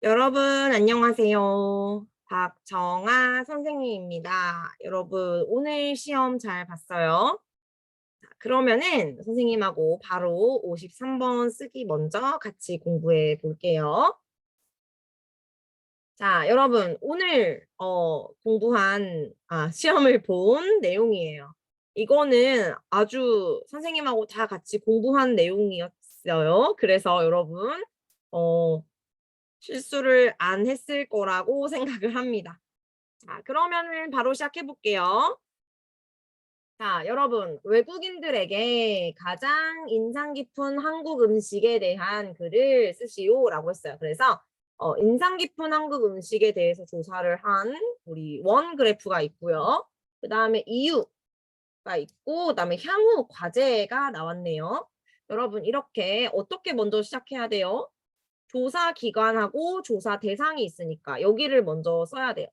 여러분, 안녕하세요. 박정아 선생님입니다. 여러분, 오늘 시험 잘 봤어요? 자, 그러면은 선생님하고 바로 53번 쓰기 먼저 같이 공부해 볼게요. 자, 여러분, 오늘 공부한, 시험을 본 내용이에요. 이거는 아주 선생님하고 다 같이 공부한 내용이었어요. 그래서 여러분, 어, 실수를 안 했을 거라고 생각을 합니다. 자, 그러면은 바로 시작해 볼게요. 자, 여러분, 외국인들에게 가장 인상 깊은 한국 음식에 대한 글을 쓰시오라고 했어요. 그래서 인상 깊은 한국 음식에 대해서 조사를 한 우리 원 그래프가 있고요. 그 다음에 이유가 있고, 그 다음에 향후 과제가 나왔네요. 여러분, 이렇게 어떻게 먼저 시작해야 돼요? 조사 기관하고 조사 대상이 있으니까 여기를 먼저 써야 돼요.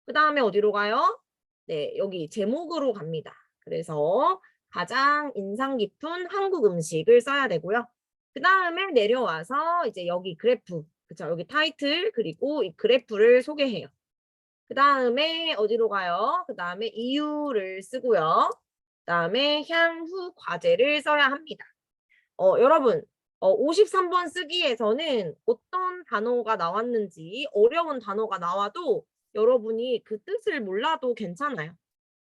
그 다음에 어디로 가요? 네, 여기 제목으로 갑니다. 그래서 가장 인상 깊은 한국 음식을 써야 되고요. 그 다음에 내려와서 이제 여기 그래프, 그쵸? 여기 타이틀 그리고 이 그래프를 소개해요. 그 다음에 어디로 가요? 그 다음에 이유를 쓰고요. 그 다음에 향후 과제를 써야 합니다. 여러분, 53번 쓰기에서는 어떤 단어가 나왔는지 어려운 단어가 나와도 여러분이 그 뜻을 몰라도 괜찮아요.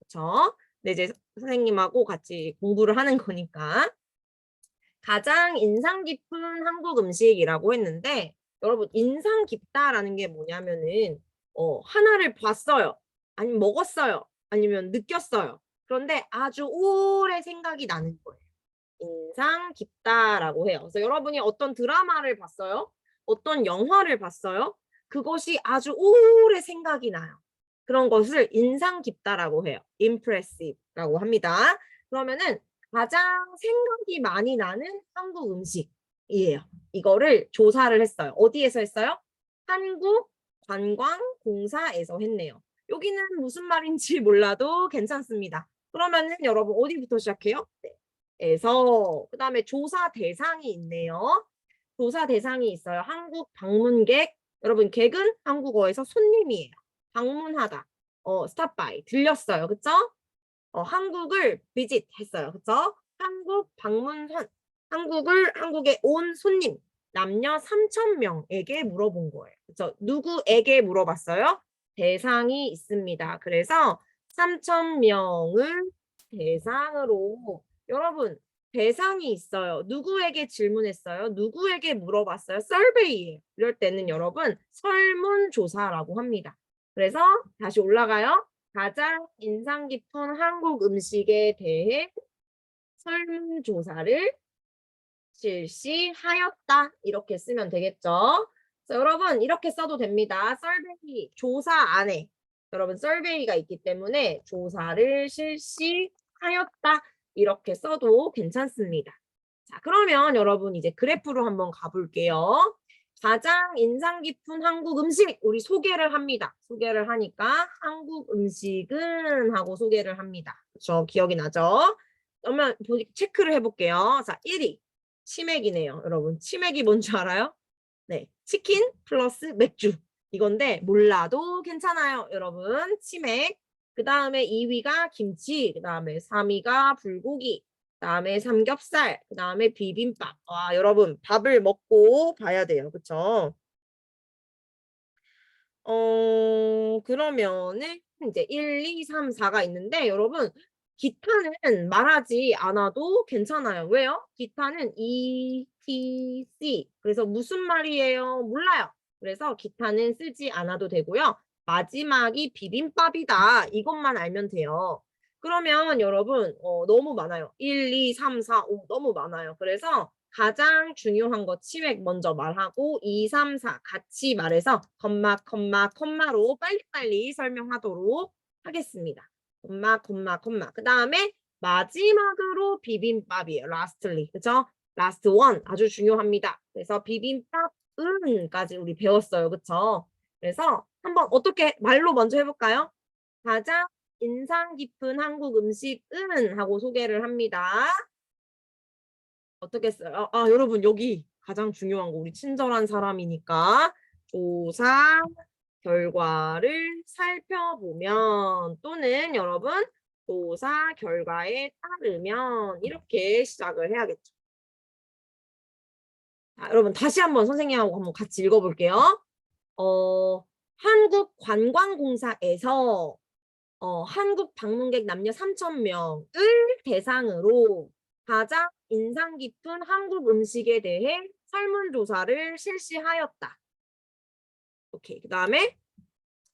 그쵸? 네, 이제 선생님하고 같이 공부를 하는 거니까. 가장 인상 깊은 한국 음식이라고 했는데, 여러분, 인상 깊다라는 게 뭐냐면은, 하나를 봤어요. 아니면 먹었어요. 아니면 느꼈어요. 그런데 아주 오래 생각이 나는 거예요. 인상 깊다라고 해요. 그래서 여러분이 어떤 드라마를 봤어요? 어떤 영화를 봤어요? 그것이 아주 오래 생각이 나요. 그런 것을 인상 깊다라고 해요. impressive라고 합니다. 그러면은 가장 생각이 많이 나는 한국 음식이에요. 이거를 조사를 했어요. 어디에서 했어요? 한국관광공사에서 했네요. 여기는 무슨 말인지 몰라도 괜찮습니다. 그러면은 여러분 어디부터 시작해요? 네. 에서 그다음에 조사 대상이 있네요. 조사 대상이 있어요. 한국 방문객. 여러분 객은 한국어에서 손님이에요. 방문하다. stop by. 들렸어요. 그쵸? 한국을 visit 했어요. 그쵸? 한국 방문선. 한국에 온 손님. 남녀 3,000명에게 물어본 거예요. 그쵸? 누구에게 물어봤어요? 대상이 있습니다. 그래서 3,000명을 대상으로 여러분 대상이 있어요. 누구에게 질문했어요? 누구에게 물어봤어요? survey예요. 이럴 때는 여러분 설문조사라고 합니다. 그래서 다시 올라가요. 가장 인상 깊은 한국 음식에 대해 설문조사를 실시하였다. 이렇게 쓰면 되겠죠. 그래서 여러분 이렇게 써도 됩니다. survey 조사 안에 여러분 survey가 있기 때문에 조사를 실시하였다. 이렇게 써도 괜찮습니다. 자, 그러면 여러분 이제 그래프로 한번 가볼게요. 가장 인상 깊은 한국 음식 우리 소개를 합니다. 소개를 하니까 한국 음식은 하고 소개를 합니다. 그렇죠? 기억이 나죠? 그러면 체크를 해볼게요. 자, 1위 치맥이네요. 여러분 치맥이 뭔지 알아요? 네, 치킨 플러스 맥주 이건데 몰라도 괜찮아요. 여러분 치맥. 그 다음에 2위가 김치, 그 다음에 3위가 불고기, 그 다음에 삼겹살, 그 다음에 비빔밥. 와, 여러분 밥을 먹고 봐야 돼요. 그쵸? 그러면은 이제 1, 2, 3, 4가 있는데 여러분 기타는 말하지 않아도 괜찮아요. 왜요? 기타는 ETC. 그래서 무슨 말이에요? 몰라요. 그래서 기타는 쓰지 않아도 되고요. 마지막이 비빔밥이다. 이것만 알면 돼요. 그러면 여러분 너무 많아요. 1, 2, 3, 4, 5 너무 많아요. 그래서 가장 중요한 거 치맥 먼저 말하고 2, 3, 4 같이 말해서 컴마로 빨리빨리 설명하도록 하겠습니다. 컴마. 그 다음에 마지막으로 비빔밥이에요. lastly. 그쵸? last one. 아주 중요합니다. 그래서 비빔밥은까지 우리 배웠어요. 그쵸? 그래서 한번 어떻게 말로 먼저 해볼까요? 가장 인상 깊은 한국 음식은 하고 소개를 합니다. 어떻게 써요? 여러분 여기 가장 중요한 거 우리 친절한 사람이니까 조사 결과를 살펴보면 또는 여러분 조사 결과에 따르면 이렇게 시작을 해야겠죠. 자, 여러분 다시 한번 선생님하고 한번 같이 읽어볼게요. 한국관광공사에서 한국 방문객 남녀 3,000명을 대상으로 가장 인상 깊은 한국 음식에 대해 설문조사를 실시하였다. 오케이. 그 다음에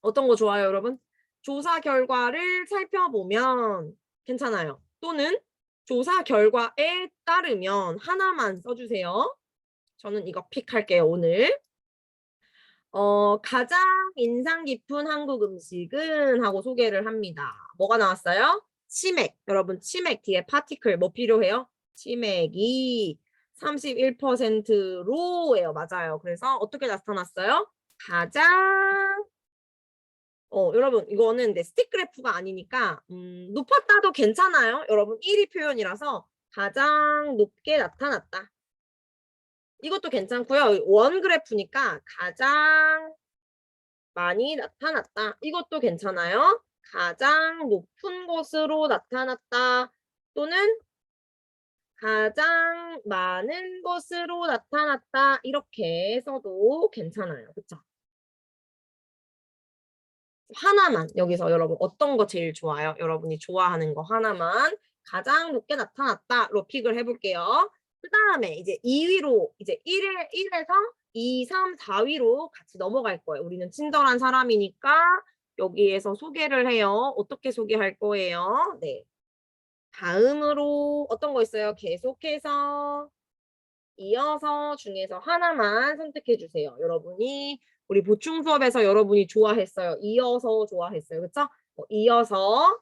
어떤 거 좋아요, 여러분? 조사 결과를 살펴보면 괜찮아요. 또는 조사 결과에 따르면 하나만 써주세요. 저는 이거 픽할게요, 오늘. 가장 인상 깊은 한국 음식은 하고 소개를 합니다. 뭐가 나왔어요? 치맥. 여러분, 치맥 뒤에 파티클 뭐 필요해요? 치맥이 31%로예요. 맞아요. 그래서 어떻게 나타났어요? 가장 여러분 이거는 근데 스틱그래프가 아니니까 높았다도 괜찮아요. 여러분 1위 표현이라서 가장 높게 나타났다. 이것도 괜찮고요. 원 그래프니까 가장 많이 나타났다. 이것도 괜찮아요. 가장 높은 것으로 나타났다. 또는 가장 많은 것으로 나타났다. 이렇게 써도 괜찮아요. 그쵸? 하나만 여기서 여러분 어떤 거 제일 좋아요? 여러분이 좋아하는 거 하나만 가장 높게 나타났다로 픽을 해볼게요. 그 다음에 이제 2위로 이제 1에서 2, 3, 4위로 같이 넘어갈 거예요. 우리는 친절한 사람이니까 여기에서 소개를 해요. 어떻게 소개할 거예요? 네. 다음으로 어떤 거 있어요? 계속해서 이어서 중에서 하나만 선택해 주세요. 여러분이 우리 보충 수업에서 여러분이 좋아했어요. 이어서 좋아했어요. 그렇죠? 이어서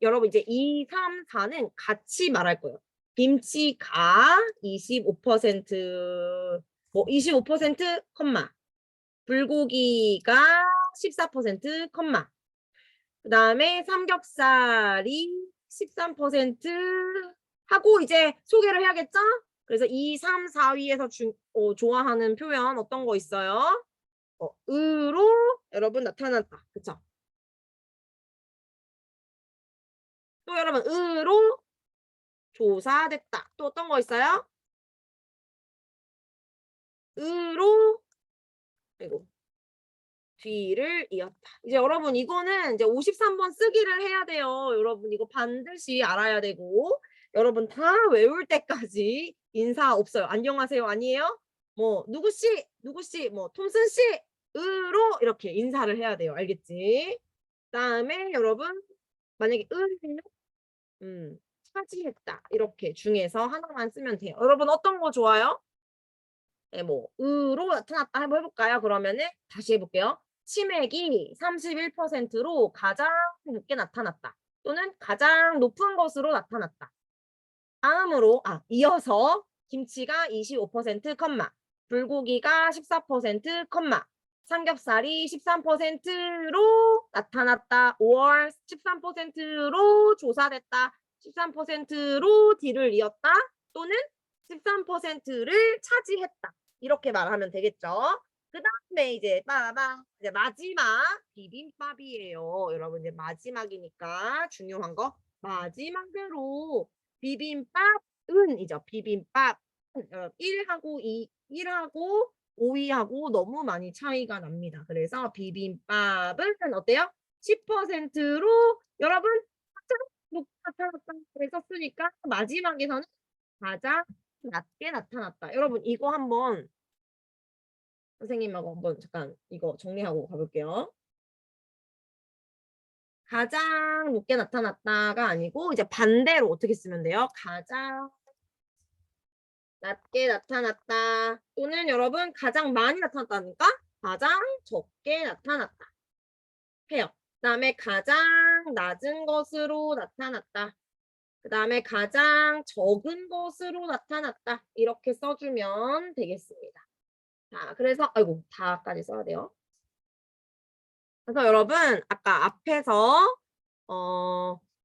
여러분 이제 2, 3, 4는 같이 말할 거예요. 김치가 25% 25% 컴마. 불고기가 14% 컴마. 그다음에 삼겹살이 13% 하고 이제 소개를 해야겠죠? 그래서 2, 3, 4위에서 좋아하는 표현 어떤 거 있어요? 으로 여러분 나타났다. 그쵸? 또 여러분 으로 조사됐다. 또 어떤 거 있어요? 으로 그리고 뒤를 이었다. 이제 여러분 이거는 이제 53번 쓰기를 해야 돼요. 여러분 이거 반드시 알아야 되고 여러분 다 외울 때까지 인사 없어요. 안녕하세요 아니에요? 뭐 누구씨 누구씨 뭐 톰슨 씨으로 이렇게 인사를 해야 돼요. 알겠지? 그다음에 여러분 만약에 으를 차지했다 이렇게 중에서 하나만 쓰면 돼요. 여러분 어떤 거 좋아요? 네, 뭐 으로 나타났다 한번 해볼까요? 그러면은 다시 해볼게요. 치맥이 31%로 가장 높게 나타났다. 또는 가장 높은 것으로 나타났다. 다음으로 이어서 김치가 25% 컴마, 불고기가 14% 컴마, 삼겹살이 13%로 나타났다. 5월 13%로 조사됐다. 13%로 뒤를 이었다. 또는 13%를 차지했다. 이렇게 말하면 되겠죠. 그 다음에 이제 이제 마지막 비빔밥이에요. 여러분 이제 마지막이니까 중요한 거 마지막으로 비빔밥은이죠. 비빔밥 1하고 5위하고 너무 많이 차이가 납니다. 그래서 비빔밥은 어때요? 10%로 여러분 가장 높게 나타났다. 그랬었으니까 마지막에서는 가장 낮게 나타났다. 여러분 이거 한번 선생님하고 한번 잠깐 이거 정리하고 가볼게요. 가장 높게 나타났다가 아니고 이제 반대로 어떻게 쓰면 돼요? 가장 낮게 나타났다. 또는 여러분 가장 많이 나타났다니까 가장 적게 나타났다. 해요. 그 다음에 가장 낮은 것으로 나타났다. 그 다음에 가장 적은 것으로 나타났다. 이렇게 써주면 되겠습니다. 자, 그래서 아이고 다까지 써야 돼요. 그래서 여러분 아까 앞에서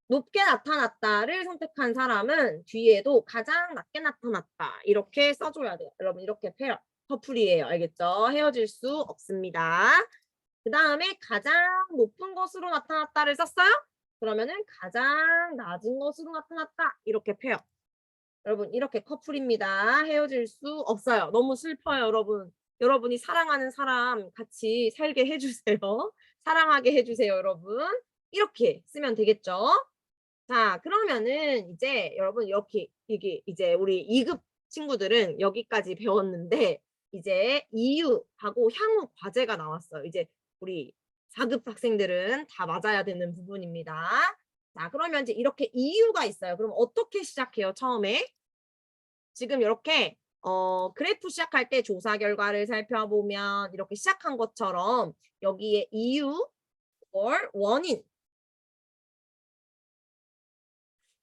높게 나타났다를 선택한 사람은 뒤에도 가장 낮게 나타났다 이렇게 써줘야 돼요. 여러분 이렇게 펴요. 커플이에요. 알겠죠? 헤어질 수 없습니다. 그 다음에 가장 높은 것으로 나타났다를 썼어요? 그러면은 가장 낮은 것으로 나타났다. 이렇게 펴요. 여러분 이렇게 커플입니다. 헤어질 수 없어요. 너무 슬퍼요, 여러분. 여러분이 사랑하는 사람 같이 살게 해주세요. 사랑하게 해주세요, 여러분. 이렇게 쓰면 되겠죠? 자, 그러면은 이제 여러분 이렇게 이게 이제 우리 2급 친구들은 여기까지 배웠는데 이제 이유하고 향후 과제가 나왔어요. 이제 우리 4급 학생들은 다 맞아야 되는 부분입니다. 자, 그러면 이제 이렇게 이유가 있어요. 그럼 어떻게 시작해요, 처음에? 지금 이렇게 그래프 시작할 때 조사 결과를 살펴보면 이렇게 시작한 것처럼 여기에 이유 or 원인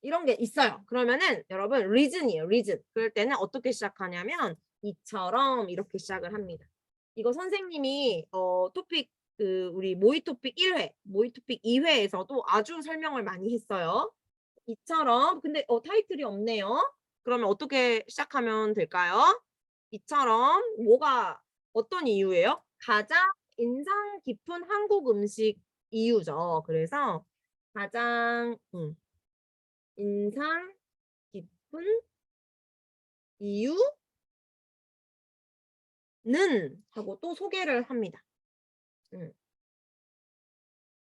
이런 게 있어요. 그러면은 여러분 reason이에요. reason. 그럴 때는 어떻게 시작하냐면 이처럼 이렇게 시작을 합니다. 이거 선생님이 토픽 우리 모의 토픽 1회, 모의 토픽 2회에서도 아주 설명을 많이 했어요. 이처럼 근데 타이틀이 없네요. 그러면 어떻게 시작하면 될까요? 이처럼 뭐가 어떤 이유예요? 가장 인상 깊은 한국 음식 이유죠. 그래서 가장 인상 깊은 이유는 하고 또 소개를 합니다.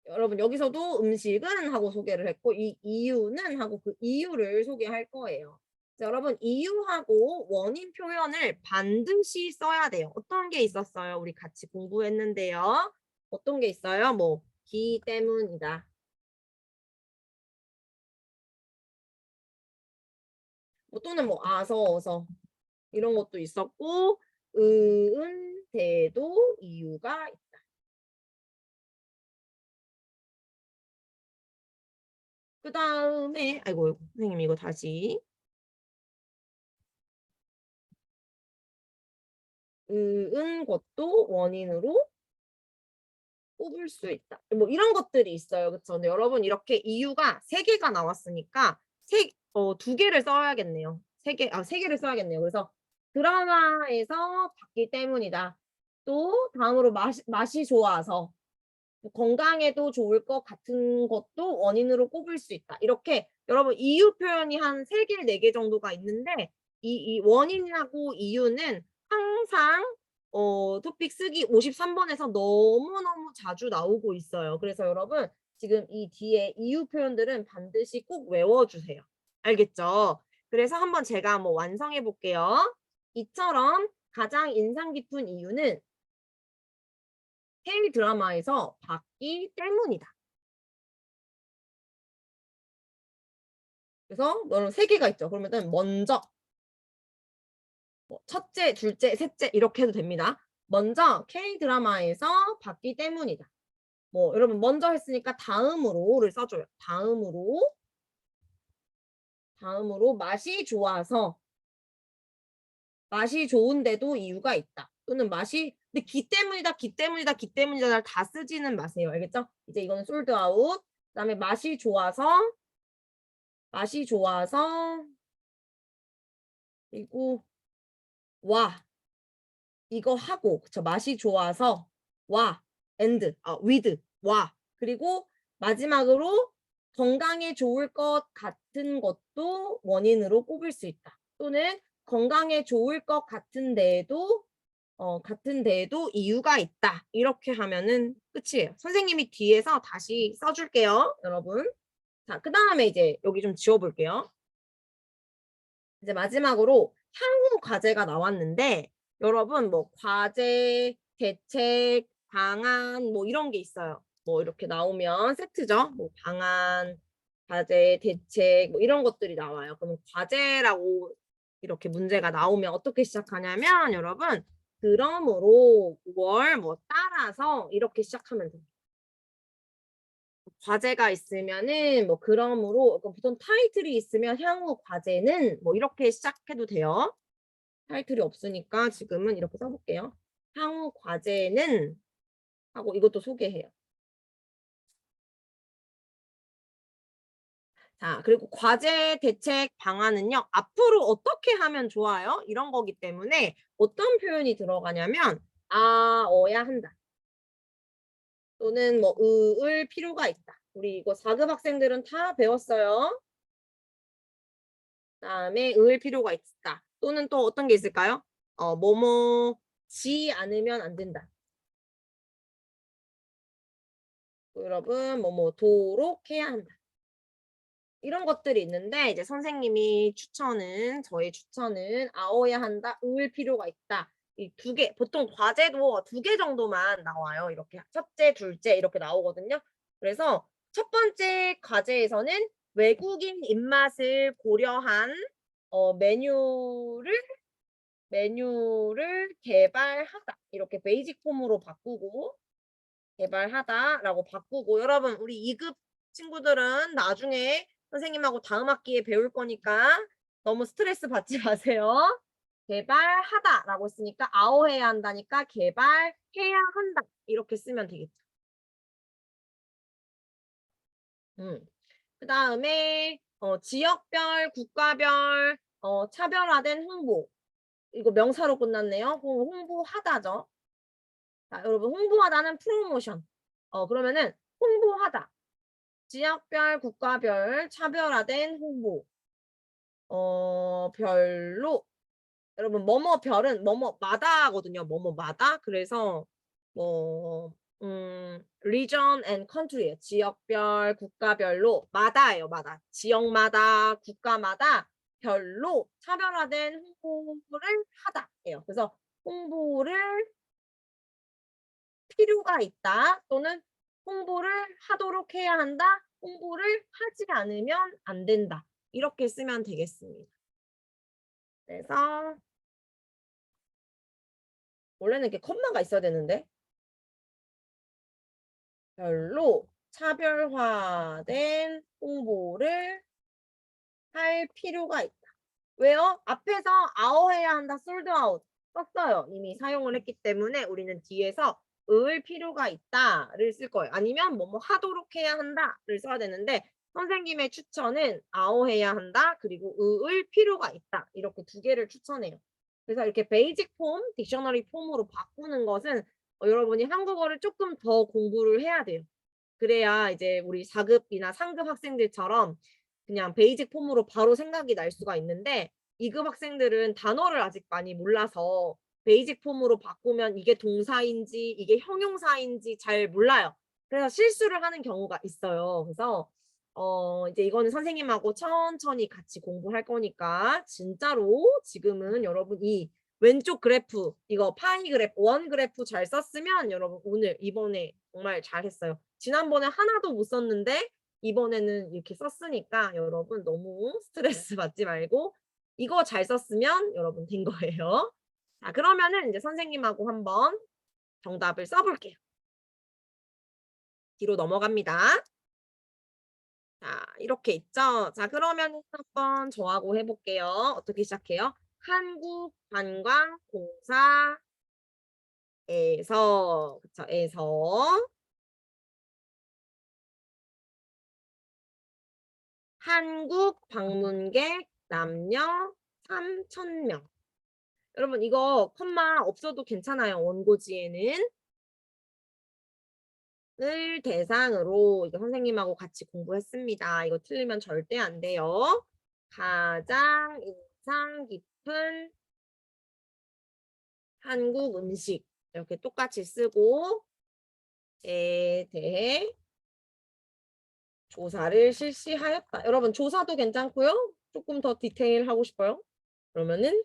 여러분 여기서도 음식은 하고 소개를 했고 이 이유는 하고 그 이유를 소개할 거예요. 자, 여러분 이유하고 원인 표현을 반드시 써야 돼요. 어떤 게 있었어요? 우리 같이 공부했는데요. 어떤 게 있어요? 뭐 기 때문이다. 뭐 또는 뭐 아서 어서 이런 것도 있었고 은 대도 이유가 있다. 그 다음에 아이고 선생님 이거 다시 은 것도 원인으로 뽑을 수 있다. 뭐 이런 것들이 있어요. 그렇죠? 근데 여러분 이렇게 이유가 3개가 나왔으니까 2개를 써야겠네요. 3개를 써야겠네요. 그래서 드라마에서 봤기 때문이다. 또 다음으로 맛이 좋아서 건강에도 좋을 것 같은 것도 원인으로 꼽을 수 있다. 이렇게 여러분 이유 표현이 한 3개, 4개 정도가 있는데 이 원인하고 이유는 항상 토픽 쓰기 53번에서 너무너무 자주 나오고 있어요. 그래서 여러분 지금 이 뒤에 이유 표현들은 반드시 꼭 외워주세요. 알겠죠? 그래서 한번 제가 한번 완성해 볼게요. 이처럼 가장 인상 깊은 이유는 K 드라마에서 봤기 때문이다. 그래서 너는 3개가 있죠. 그러면은 먼저 뭐 첫째, 둘째, 셋째 이렇게 해도 됩니다. 먼저 K 드라마에서 봤기 때문이다. 뭐 여러분 먼저 했으니까 다음으로를 써줘요. 다음으로 맛이 좋은데도 이유가 있다. 또는 근데 기 때문이다, 기 때문이다, 기 때문이다를 다 쓰지는 마세요. 알겠죠? 이제 이거는 솔드 아웃. 그다음에 맛이 좋아서 그리고 와 이거 하고 그쵸 맛이 좋아서 와 with 와 그리고 마지막으로 건강에 좋을 것 같은 것도 원인으로 꼽을 수 있다. 또는 건강에 좋을 것 같은데도 이유가 있다. 이렇게 하면은 끝이에요. 선생님이 뒤에서 다시 써줄게요, 여러분. 자, 그 다음에 이제 여기 좀 지워볼게요. 이제 마지막으로 향후 과제가 나왔는데 여러분 뭐 과제, 대책, 방안 뭐 이런 게 있어요. 뭐 이렇게 나오면 세트죠. 뭐 방안, 과제, 대책 뭐 이런 것들이 나와요. 그러면 과제라고 이렇게 문제가 나오면 어떻게 시작하냐면 여러분 그러므로 월 뭐 따라서 이렇게 시작하면 돼요. 과제가 있으면은 뭐 그러므로 보통 타이틀이 있으면 향후 과제는 뭐 이렇게 시작해도 돼요. 타이틀이 없으니까 지금은 이렇게 써볼게요. 향후 과제는 하고 이것도 소개해요. 자, 그리고 과제 대책 방안은요. 앞으로 어떻게 하면 좋아요? 이런 거기 때문에 어떤 표현이 들어가냐면 아어야 한다. 또는 뭐 을 필요가 있다. 우리 이거 4급 학생들은 다 배웠어요. 그다음에 을 필요가 있다. 또는 또 어떤 게 있을까요? 뭐뭐지 않으면 안 된다. 여러분 뭐뭐도록 해야 한다. 이런 것들이 있는데 이제 선생님이 저의 추천은 아어야 한다, 을 필요가 있다. 이 두 개, 보통 과제도 2개 정도만 나와요. 이렇게 첫째, 둘째 이렇게 나오거든요. 그래서 첫 번째 과제에서는 외국인 입맛을 고려한 메뉴를 개발하다. 이렇게 베이직 폼으로 바꾸고 개발하다라고 바꾸고 여러분 우리 2급 친구들은 나중에 선생님하고 다음 학기에 배울 거니까 너무 스트레스 받지 마세요. 개발하다라고 했으니까 아오해야 한다니까 개발해야 한다. 이렇게 쓰면 되겠죠. 그다음에 지역별, 국가별 차별화된 홍보. 이거 명사로 끝났네요. 홍보하다죠. 자, 여러분 홍보하다는 프로모션. 그러면은 홍보하다. 지역별, 국가별 차별화된 홍보. 별로. 여러분 뭐뭐별은 뭐뭐마다거든요. 뭐뭐마다. 그래서 뭐 region and country예요. 지역별, 국가별로 마다예요. 마다. 지역마다, 국가마다 별로 차별화된 홍보를 하다예요. 그래서 홍보를 필요가 있다 또는 홍보를 하도록 해야 한다. 홍보를 하지 않으면 안 된다. 이렇게 쓰면 되겠습니다. 그래서 원래는 이렇게 컴마가 있어야 되는데 별로 차별화된 홍보를 할 필요가 있다. 왜요? 앞에서 아웃해야 한다, 솔드 아웃 썼어요. 이미 사용을 했기 때문에 우리는 뒤에서 을 필요가 있다를 쓸 거예요. 아니면 뭐뭐 하도록 해야 한다를 써야 되는데 선생님의 추천은 아웃해야 한다, 그리고 을 필요가 있다. 이렇게 2개를 추천해요. 그래서 이렇게 베이직 폼, 딕셔너리 폼으로 바꾸는 것은 여러분이 한국어를 조금 더 공부를 해야 돼요. 그래야 이제 우리 4급이나 3급 학생들처럼 그냥 베이직 폼으로 바로 생각이 날 수가 있는데 2급 학생들은 단어를 아직 많이 몰라서 베이직 폼으로 바꾸면 이게 동사인지 이게 형용사인지 잘 몰라요. 그래서 실수를 하는 경우가 있어요. 그래서 이제 이거는 선생님하고 천천히 같이 공부할 거니까 진짜로 지금은 여러분 이 왼쪽 그래프 이거 파이 그래프, 원 그래프 잘 썼으면 여러분 이번에 정말 잘했어요. 지난번에 하나도 못 썼는데 이번에는 이렇게 썼으니까 여러분 너무 스트레스 받지 말고 이거 잘 썼으면 여러분 된 거예요. 자, 그러면은 이제 선생님하고 한번 정답을 써볼게요. 뒤로 넘어갑니다. 자, 이렇게 있죠? 자, 그러면 한번 저하고 해볼게요. 어떻게 시작해요? 한국관광공사에서, 그쵸, 에서 한국 방문객 남녀 3,000명. 여러분 이거 컴마 없어도 괜찮아요. 원고지에는. 을 대상으로 이거 선생님하고 같이 공부했습니다. 이거 틀리면 절대 안 돼요. 가장 인상 깊은 한국 음식 이렇게 똑같이 쓰고 에 대해 조사를 실시하였다. 여러분 조사도 괜찮고요. 조금 더 디테일하고 싶어요. 그러면은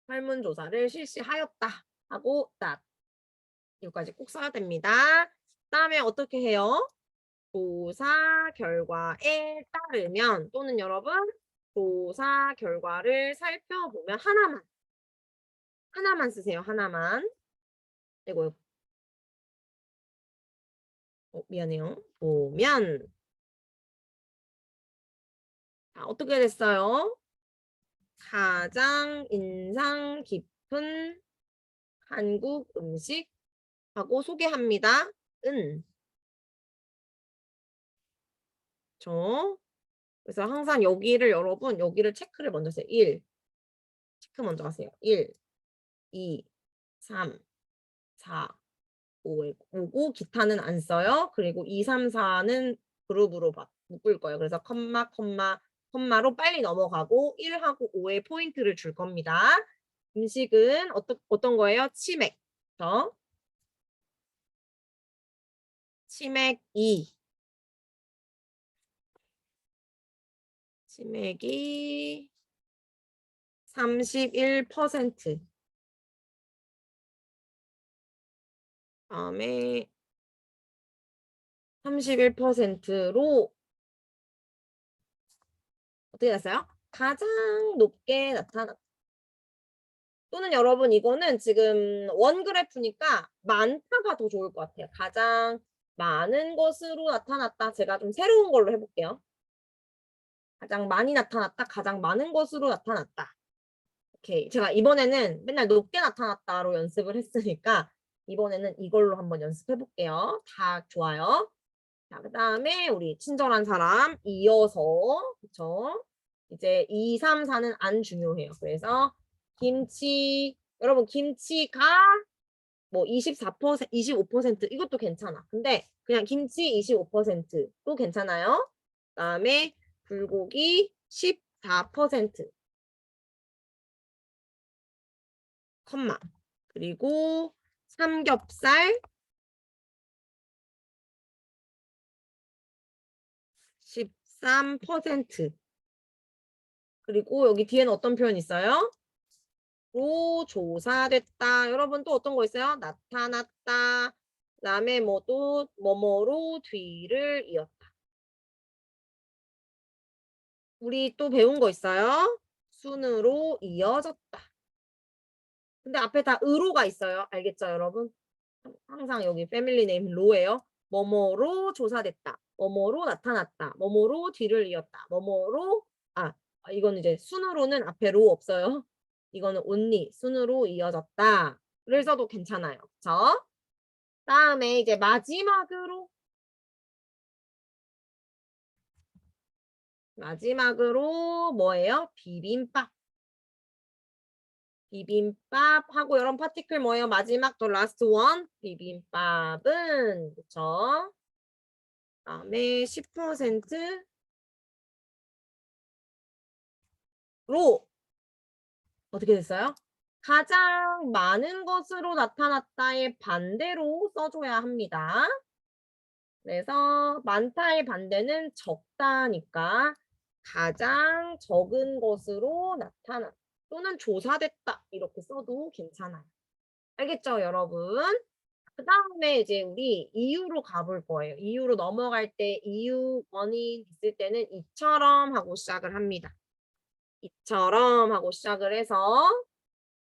설문조사를 실시하였다 하고 딱 여기까지 꼭 써야 됩니다. 그다음에 어떻게 해요? 조사 결과에 따르면 또는 여러분 조사 결과를 살펴보면 하나만 쓰세요. 하나만. 이거 미안해요. 보면 자, 어떻게 됐어요? 가장 인상 깊은 한국 음식 하고 소개합니다. 그쵸? 그래서 항상 여기를 여러분 여기를 체크를 먼저 하세요. 1 체크 먼저 하세요. 1, 2, 3, 4, 5에 오고 기타는 안 써요. 그리고 2, 3, 4는 그룹으로 묶을 거예요. 그래서 컴마로 빨리 넘어가고 1하고 5에 포인트를 줄 겁니다. 음식은 어떤 거예요? 치맥. 그쵸? 치맥 2. 치맥이 31%. 다음에 31%로 어떻게 됐어요? 가장 높게 나타났다. 또는 여러분 이거는 지금 원 그래프니까 많다가 더 좋을 것 같아요. 가장 많은 것으로 나타났다. 제가 좀 새로운 걸로 해볼게요. 가장 많이 나타났다. 가장 많은 것으로 나타났다. 오케이. 제가 이번에는 맨날 높게 나타났다로 연습을 했으니까 이번에는 이걸로 한번 연습해 볼게요. 다 좋아요. 자, 그다음에 우리 친절한 사람 이어서 그쵸? 이제 2, 3, 4는 안 중요해요. 그래서 김치 여러분 김치가 뭐 24%, 25% 이것도 괜찮아. 근데 그냥 김치 25%도 괜찮아요. 그다음에 불고기 14%, 컴마. 그리고 삼겹살 13%. 그리고 여기 뒤에는 어떤 표현 있어요? 로 조사됐다. 여러분 또 어떤 거 있어요? 나타났다. 그다음에 뭐 또 뭐뭐로 뒤를 이었다. 우리 또 배운 거 있어요? 순으로 이어졌다. 근데 앞에 다 으로가 있어요. 알겠죠, 여러분? 항상 여기 패밀리 네임 로예요. 뭐뭐로 조사됐다. 뭐뭐로 나타났다. 뭐뭐로 뒤를 이었다. 뭐뭐로 이거는 이제 순으로는 앞에 로 없어요. 이거는 only 순으로 이어졌다. 그래서도 괜찮아요. 그쵸? 다음에 이제 마지막으로 뭐예요? 비빔밥. 비빔밥하고 이런 파티클 뭐예요? 마지막 더 라스트 원 비빔밥은 그쵸? 다음에 10%로 어떻게 됐어요? 가장 많은 것으로 나타났다의 반대로 써줘야 합니다. 그래서 많다의 반대는 적다니까 가장 적은 것으로 나타났다 또는 조사됐다 이렇게 써도 괜찮아요. 알겠죠, 여러분? 그 다음에 이제 우리 이유로 가볼 거예요. 이유로 넘어갈 때 이유 원인 있을 때는 이처럼 하고 시작을 합니다. 이처럼 하고 시작을 해서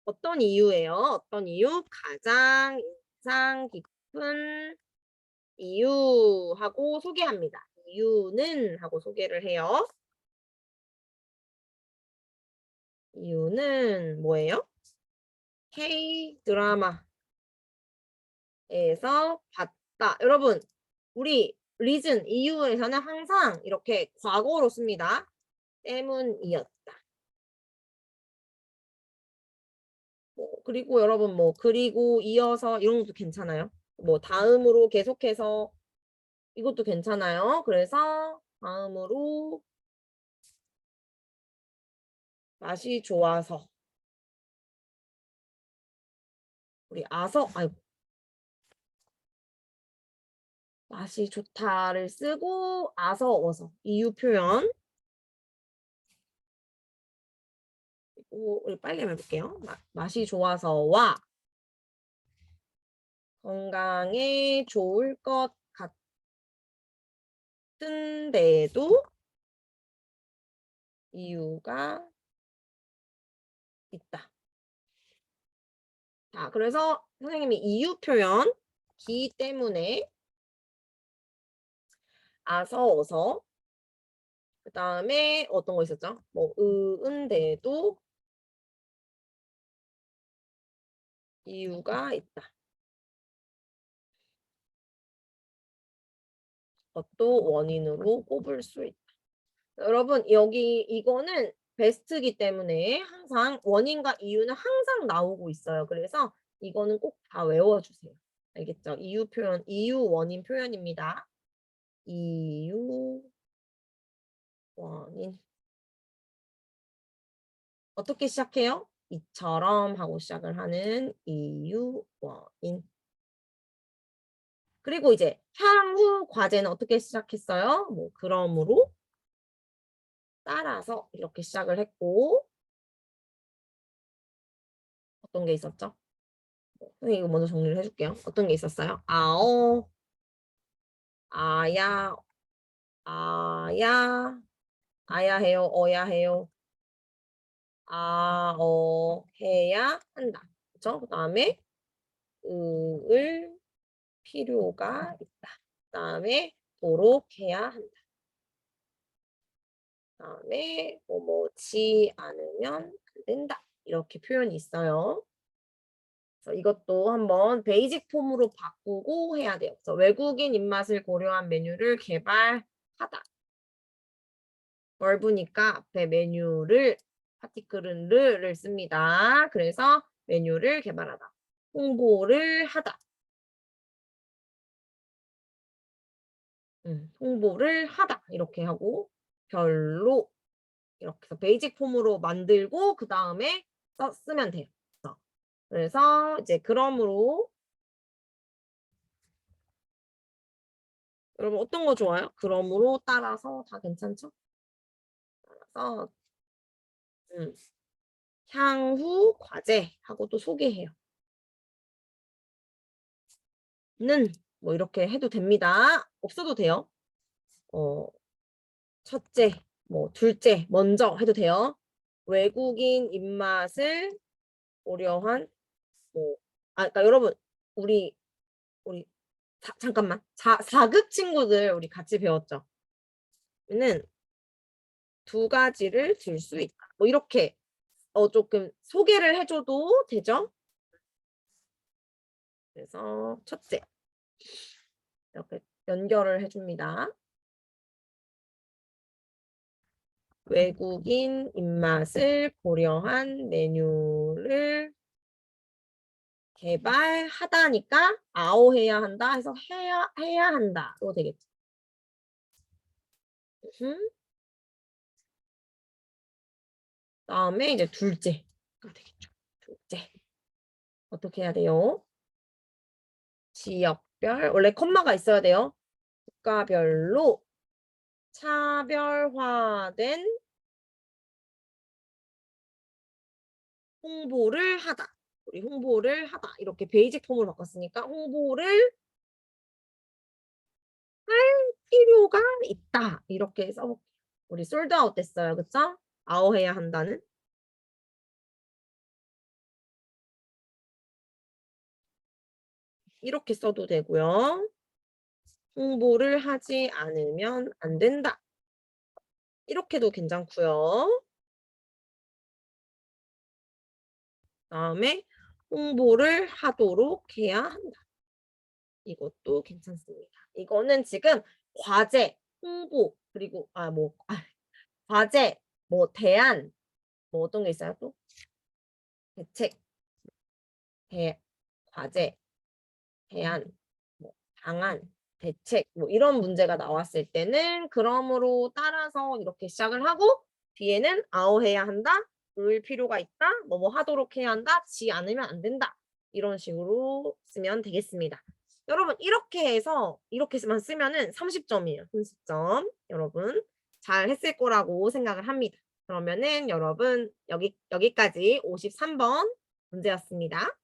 어떤 이유예요? 어떤 이유? 가장 인상 깊은 이유하고 소개합니다. 이유는 하고 소개를 해요. 이유는 뭐예요? K 드라마에서 봤다. 여러분, 우리 reason 이유에서는 항상 이렇게 과거로 씁니다. 때문이었다. 그리고 여러분 그리고 이어서 이런 것도 괜찮아요. 다음으로 계속해서 이것도 괜찮아요. 그래서 다음으로 맛이 좋아서 우리 아이고 맛이 좋다를 쓰고 어서 이유 표현 그리고 우리 빨리 해볼게요. 맛이 좋아서와 건강에 좋을 것 같은데도 이유가 있다. 자, 그래서 선생님이 이유 표현 기 때문에 어서 그 다음에 어떤 거 있었죠? 은데도 이유가 있다. 것도 원인으로 꼽을 수 있다. 여러분 여기 이거는 베스트이기 때문에 항상 원인과 이유는 항상 나오고 있어요. 그래서 이거는 꼭 다 외워주세요. 알겠죠? 이유 표현, 이유 원인 표현입니다. 이유 원인. 어떻게 시작해요? 이처럼 하고 시작을 하는 이유 원인. 그리고 이제 향후 과제는 어떻게 시작했어요? 뭐 그러므로 따라서 이렇게 시작을 했고 어떤 게 있었죠? 선생님 이거 먼저 정리를 해줄게요. 어떤 게 있었어요? 아어, 아야, 아야, 아야 해요, 어야 해요. 아, 어, 해야 한다. 그쵸? 그 다음에 을 필요가 있다. 그 다음에 도록 해야 한다. 그 다음에 뭐뭐지 않으면 안 된다. 이렇게 표현이 있어요. 그래서 이것도 한번 베이직 폼으로 바꾸고 해야 돼요. 그래서 외국인 입맛을 고려한 메뉴를 개발하다. 넓으니까 앞에 메뉴를 파티클은 를 씁니다. 그래서 메뉴를 개발하다. 홍보를 하다. 홍보를 하다. 이렇게 하고 별로 이렇게 해서 베이직 폼으로 만들고 그 다음에 쓰면 돼요. 그래서 이제 그러므로 여러분 어떤 거 좋아요? 그러므로 따라서 다 괜찮죠? 따라서 향후 과제하고 또 소개해요. 는 뭐 이렇게 해도 됩니다. 없어도 돼요. 첫째, 뭐 둘째, 먼저 해도 돼요. 외국인 입맛을 고려한 뭐 그러니까 여러분 우리 잠깐만 4급 친구들 우리 같이 배웠죠. 는 두 가지를 들 수 있다. 뭐 이렇게 조금 소개를 해줘도 되죠. 그래서 첫째 이렇게 연결을 해줍니다. 외국인 입맛을 고려한 메뉴를 개발하다니까 아오해야 한다 해서 해야 한다로 되겠죠. 다음에 이제 둘째가 되겠죠. 둘째 어떻게 해야 돼요? 지역별 원래 콤마가 있어야 돼요. 국가별로 차별화된 홍보를 하다. 우리 홍보를 하다. 이렇게 베이직 폼으로 바꿨으니까 홍보를 할 필요가 있다. 이렇게 써볼게요. 우리 솔드아웃 됐어요. 그쵸? 아웃해야 한다는. 이렇게 써도 되고요. 홍보를 하지 않으면 안 된다. 이렇게도 괜찮고요. 다음에 홍보를 하도록 해야 한다. 이것도 괜찮습니다. 이거는 지금 과제, 홍보, 그리고 과제, 뭐 대안, 뭐 어떤 게 있어요 또? 대책, 과제, 대안, 뭐 방안, 대책, 뭐 이런 문제가 나왔을 때는 그러므로 따라서 이렇게 시작을 하고 뒤에는 아웃해야 한다, 을 필요가 있다, 뭐 하도록 해야 한다, 지 않으면 안 된다. 이런 식으로 쓰면 되겠습니다. 여러분 이렇게 해서 이렇게만 쓰면은 30점이에요. 30점. 여러분 잘 했을 거라고 생각을 합니다. 그러면은 여러분 여기까지 53번 문제였습니다.